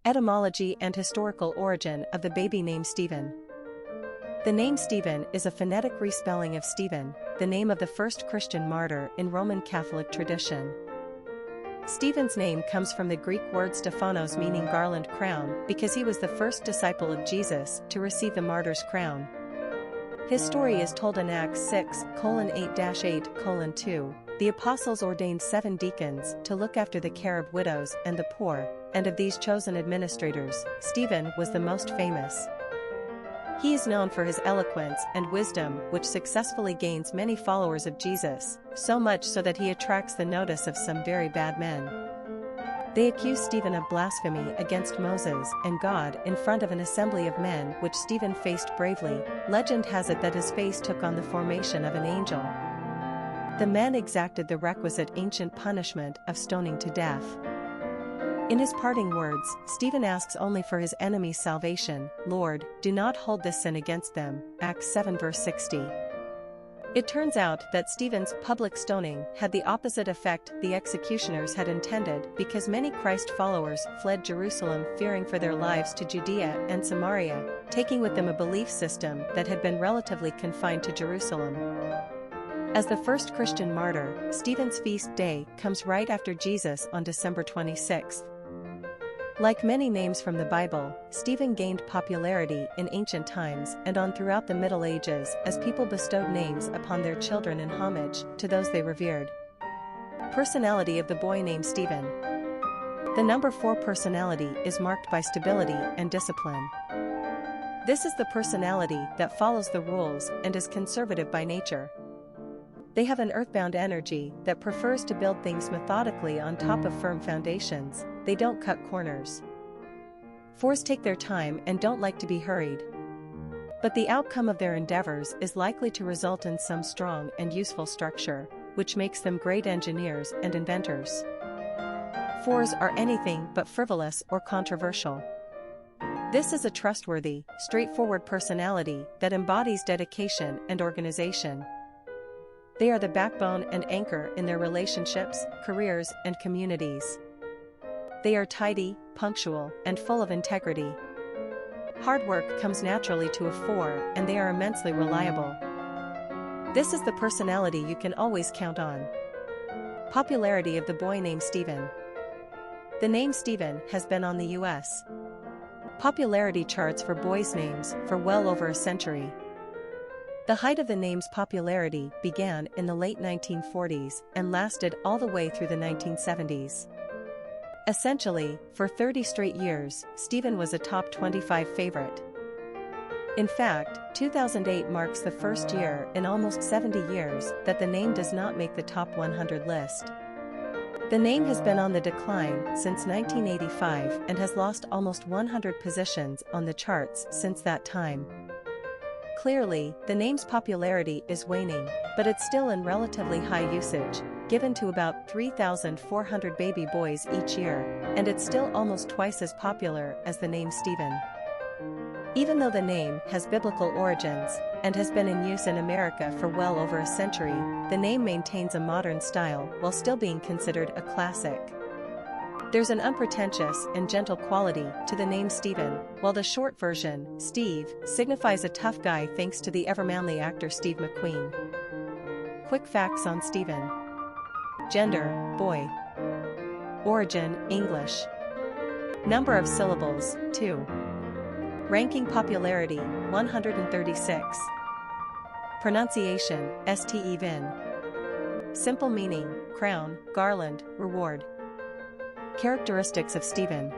Etymology and historical origin of the baby name Stephen. The name Stephen is a phonetic respelling of Stephen, the name of the first Christian martyr in Roman Catholic tradition. Stephen's name comes from the Greek word stephanos, meaning garland crown, because he was the first disciple of Jesus to receive the martyr's crown. His story is told in Acts 6:8-8:2. The apostles ordained 7 deacons to look after the care of widows and the poor, and of these chosen administrators, Stephen was the most famous. He is known for his eloquence and wisdom, which successfully gains many followers of Jesus, so much so that he attracts the notice of some very bad men. They accuse Stephen of blasphemy against Moses and God in front of an assembly of men, which Stephen faced bravely. Legend has it that his face took on the formation of an angel. The men exacted the requisite ancient punishment of stoning to death. In his parting words, Stephen asks only for his enemies' salvation. "Lord, do not hold this sin against them." Acts 7 verse 60. It turns out that Stephen's public stoning had the opposite effect the executioners had intended, because many Christ followers fled Jerusalem fearing for their lives to Judea and Samaria, taking with them a belief system that had been relatively confined to Jerusalem. As the first Christian martyr, Stephen's feast day comes right after Jesus on December 26. Like many names from the Bible, Stephen gained popularity in ancient times and on throughout the Middle Ages as people bestowed names upon their children in homage to those they revered. Personality of the boy named Stephen. The number 4 personality is marked by stability and discipline. This is the personality that follows the rules and is conservative by nature. They have an earthbound energy that prefers to build things methodically on top of firm foundations. They don't cut corners. 4s take their time and don't like to be hurried. But the outcome of their endeavors is likely to result in some strong and useful structure, which makes them great engineers and inventors. 4s are anything but frivolous or controversial. This is a trustworthy, straightforward personality that embodies dedication and organization. They are the backbone and anchor in their relationships, careers, and communities. They are tidy, punctual, and full of integrity. Hard work comes naturally to a 4, and they are immensely reliable. This is the personality you can always count on. Popularity of the boy named Stephen. The name Stephen has been on the U.S. popularity charts for boys' names for well over a century. The height of the name's popularity began in the late 1940s and lasted all the way through the 1970s. Essentially, for 30 straight years, Stephen was a top 25 favorite. In fact, 2008 marks the first year in almost 70 years that the name does not make the top 100 list. The name has been on the decline since 1985 and has lost almost 100 positions on the charts since that time. Clearly, the name's popularity is waning, but it's still in relatively high usage, given to about 3,400 baby boys each year, and it's still almost twice as popular as the name Stephen. Even though the name has biblical origins and has been in use in America for well over a century, the name maintains a modern style while still being considered a classic. There's an unpretentious and gentle quality to the name Stephen, while the short version, Steve, signifies a tough guy thanks to the ever-manly actor Steve McQueen. Quick facts on Stephen. Gender, boy. Origin, English. Number of syllables, 2. Ranking popularity, 136. Pronunciation, Stephen. Simple meaning, crown, garland, reward. Characteristics of Stephen.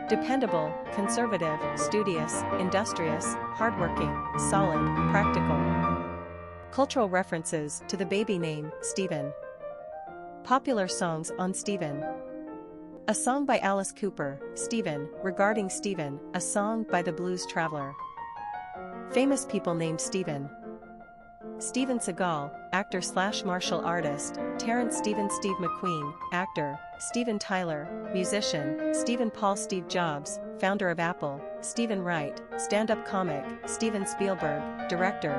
Dependable, conservative, studious, industrious, hardworking, solid, practical. Cultural references to the baby name, Stephen. Popular songs on Stephen. A song by Alice Cooper, Stephen, regarding Stephen, a song by the Blues Traveler. Famous people named Stephen. Steven Seagal, actor/martial artist, Terrence Steve McQueen, actor, Steven Tyler, musician, Stephen Paul Steve Jobs, founder of Apple, Stephen Wright, stand-up comic, Steven Spielberg, director,